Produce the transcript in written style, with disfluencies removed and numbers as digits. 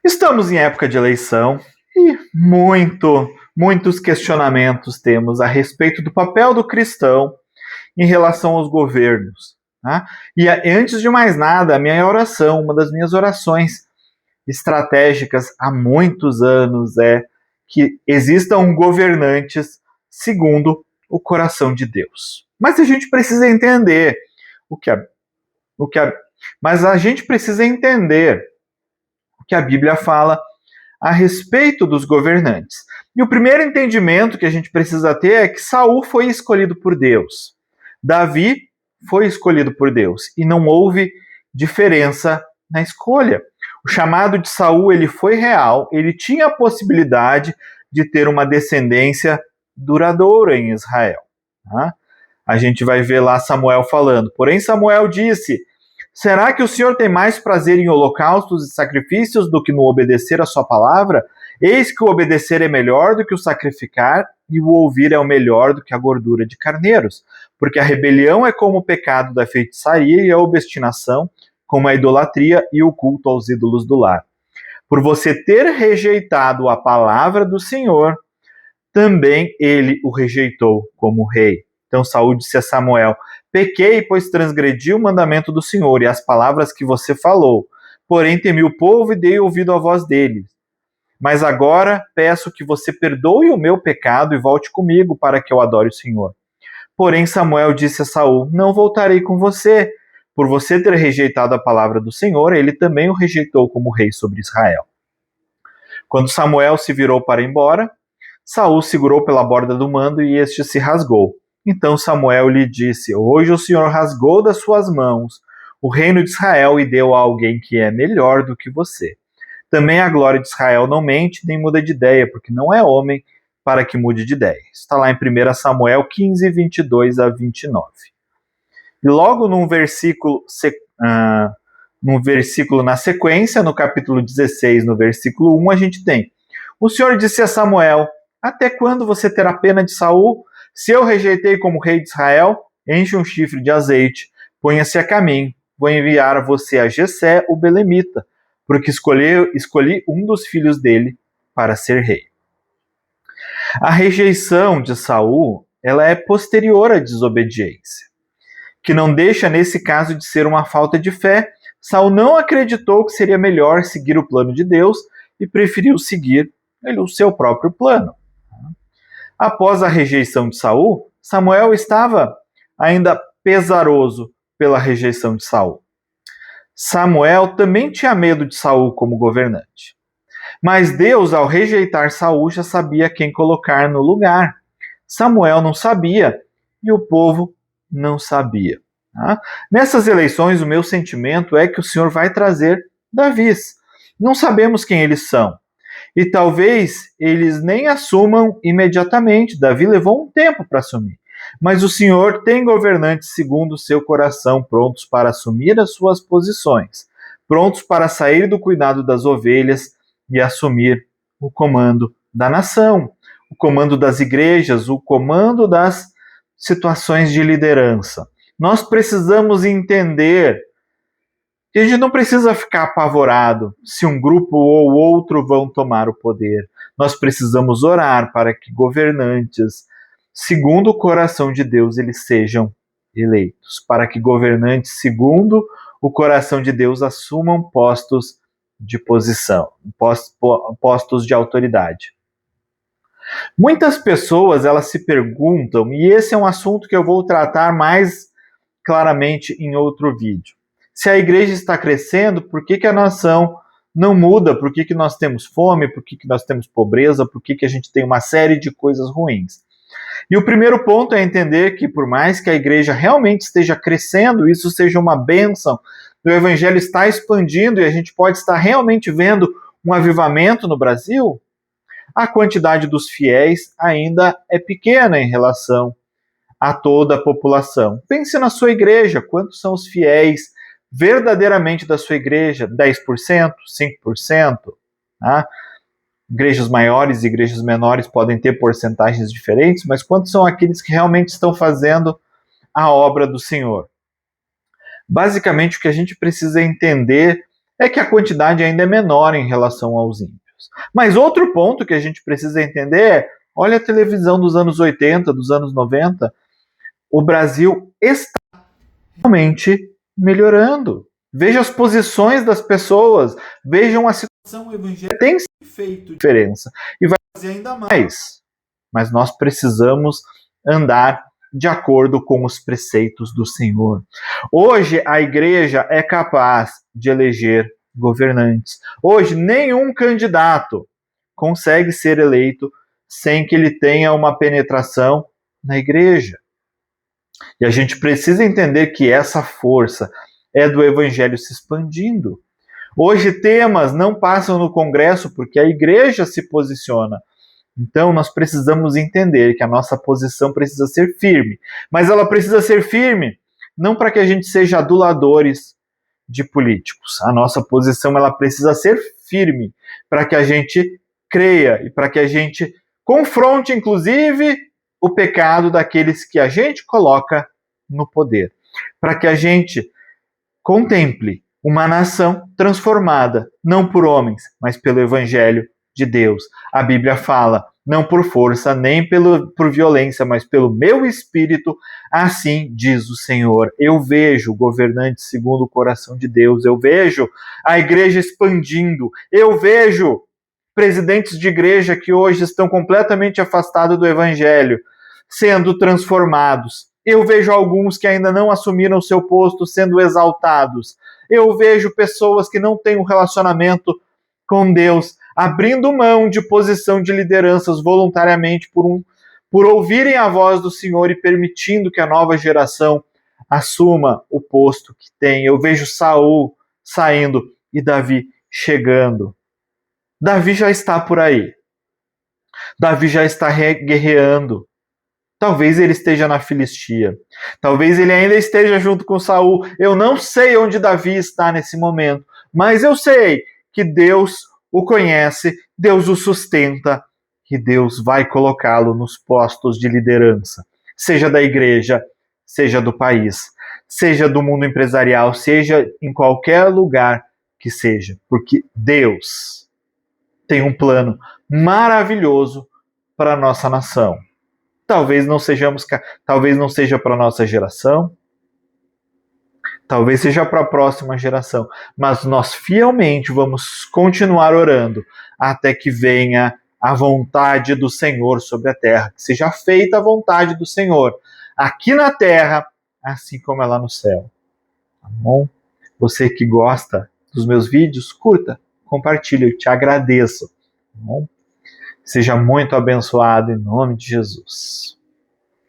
Estamos em época de eleição e muitos questionamentos temos a respeito do papel do cristão em relação aos governos. Tá? E antes de mais nada, a minha oração, uma das minhas orações estratégicas há muitos anos é que existam governantes segundo o coração de Deus. Mas a gente precisa entender mas a gente precisa entender o que a Bíblia fala a respeito dos governantes. E o primeiro entendimento que a gente precisa ter é que Saul foi escolhido por Deus. Davi foi escolhido por Deus e não houve diferença na escolha. O chamado de Saul, ele foi real, ele tinha a possibilidade de ter uma descendência duradoura em Israel. Tá? A gente vai ver lá Samuel falando. Porém, Samuel disse: será que o Senhor tem mais prazer em holocaustos e sacrifícios do que no obedecer a sua palavra? Eis que o obedecer é melhor do que o sacrificar, e o ouvir é o melhor do que a gordura de carneiros. Porque a rebelião é como o pecado da feitiçaria, e a obstinação como a idolatria e o culto aos ídolos do lar. Por você ter rejeitado a palavra do Senhor, também ele o rejeitou como rei. Então Saul disse a Samuel: pequei, pois transgredi o mandamento do Senhor e as palavras que você falou. Porém temi o povo e dei ouvido à voz deles. Mas agora peço que você perdoe o meu pecado e volte comigo para que eu adore o Senhor. Porém Samuel disse a Saul: não voltarei com você. Por você ter rejeitado a palavra do Senhor, ele também o rejeitou como rei sobre Israel. Quando Samuel se virou para ir embora, Saul segurou pela borda do manto e este se rasgou. Então Samuel lhe disse: hoje o Senhor rasgou das suas mãos o reino de Israel e deu a alguém que é melhor do que você. Também a glória de Israel não mente nem muda de ideia, porque não é homem para que mude de ideia. Está lá em 1 Samuel 15, 22 a 29. E logo num versículo na sequência, no capítulo 16, no versículo 1, a gente tem: o Senhor disse a Samuel: até quando você terá pena de Saul? Se eu rejeitei como rei de Israel, enche um chifre de azeite, ponha-se a caminho. Vou enviar você a Jessé, o belemita, porque escolhi um dos filhos dele para ser rei. A rejeição de Saul, ela é posterior à desobediência, que não deixa nesse caso de ser uma falta de fé. Saul não acreditou que seria melhor seguir o plano de Deus e preferiu seguir o seu próprio plano. Após a rejeição de Saul, Samuel estava ainda pesaroso pela rejeição de Saul. Samuel também tinha medo de Saul como governante. Mas Deus, ao rejeitar Saul, já sabia quem colocar no lugar. Samuel não sabia e o povo não sabia. Tá? Nessas eleições, o meu sentimento é que o Senhor vai trazer Davis. Não sabemos quem eles são. E talvez eles nem assumam imediatamente. Davi levou um tempo para assumir. Mas o Senhor tem governantes segundo o seu coração, prontos para assumir as suas posições, prontos para sair do cuidado das ovelhas e assumir o comando da nação, o comando das igrejas, o comando das situações de liderança. Nós precisamos entender que a gente não precisa ficar apavorado se um grupo ou outro vão tomar o poder. Nós precisamos orar para que governantes, segundo o coração de Deus, eles sejam eleitos, para que governantes, segundo o coração de Deus, assumam postos de posição, postos de autoridade. Muitas pessoas, elas se perguntam, e esse é um assunto que eu vou tratar mais claramente em outro vídeo. Se a igreja está crescendo, por que a nação não muda? Por que nós temos fome? Por que nós temos pobreza? Por que a gente tem uma série de coisas ruins? E o primeiro ponto é entender que, por mais que a igreja realmente esteja crescendo, isso seja uma bênção, o evangelho está expandindo e a gente pode estar realmente vendo um avivamento no Brasil, a quantidade dos fiéis ainda é pequena em relação a toda a população. Pense na sua igreja, quantos são os fiéis verdadeiramente da sua igreja? 10%? 5%? Tá? Igrejas maiores e igrejas menores podem ter porcentagens diferentes, mas quantos são aqueles que realmente estão fazendo a obra do Senhor? Basicamente, o que a gente precisa entender é que a quantidade ainda é menor em relação aos ímpios. Mas outro ponto que a gente precisa entender é, olha a televisão dos anos 80, dos anos 90, o Brasil está realmente melhorando. Veja as posições das pessoas, vejam a situação evangélica, tem feito diferença e vai fazer ainda mais. Mas nós precisamos andar de acordo com os preceitos do Senhor. Hoje a igreja é capaz de eleger governantes. Hoje nenhum candidato consegue ser eleito sem que ele tenha uma penetração na igreja. E a gente precisa entender que essa força é do evangelho se expandindo. Hoje temas não passam no Congresso porque a igreja se posiciona. Então nós precisamos entender que a nossa posição precisa ser firme. Mas ela precisa ser firme não para que a gente seja aduladores de políticos. A nossa posição ela precisa ser firme para que a gente creia e para que a gente confronte, inclusive, o pecado daqueles que a gente coloca no poder. Para que a gente contemple uma nação transformada, não por homens, mas pelo Evangelho de Deus. A Bíblia fala, não por força, nem por violência, mas pelo meu Espírito, assim diz o Senhor. Eu vejo governantes segundo o coração de Deus, eu vejo a igreja expandindo, eu vejo presidentes de igreja que hoje estão completamente afastados do Evangelho, sendo transformados. Eu vejo alguns que ainda não assumiram seu posto sendo exaltados. Eu vejo pessoas que não têm um relacionamento com Deus, abrindo mão de posição de lideranças voluntariamente por ouvirem a voz do Senhor e permitindo que a nova geração assuma o posto que tem. Eu vejo Saul saindo e Davi chegando. Davi já está por aí. Davi já está guerreando. Talvez ele esteja na Filistia. Talvez ele ainda esteja junto com Saul. Eu não sei onde Davi está nesse momento, mas eu sei que Deus o conhece, Deus o sustenta e Deus vai colocá-lo nos postos de liderança, seja da igreja, seja do país, seja do mundo empresarial, seja em qualquer lugar que seja, porque Deus tem um plano maravilhoso para a nossa nação. Talvez não seja para a nossa geração, talvez seja para a próxima geração, mas nós fielmente vamos continuar orando até que venha a vontade do Senhor sobre a terra, que seja feita a vontade do Senhor, aqui na terra, assim como é lá no céu. Tá bom? Você que gosta dos meus vídeos, curta, compartilha, eu te agradeço. Tá bom? Seja muito abençoado em nome de Jesus.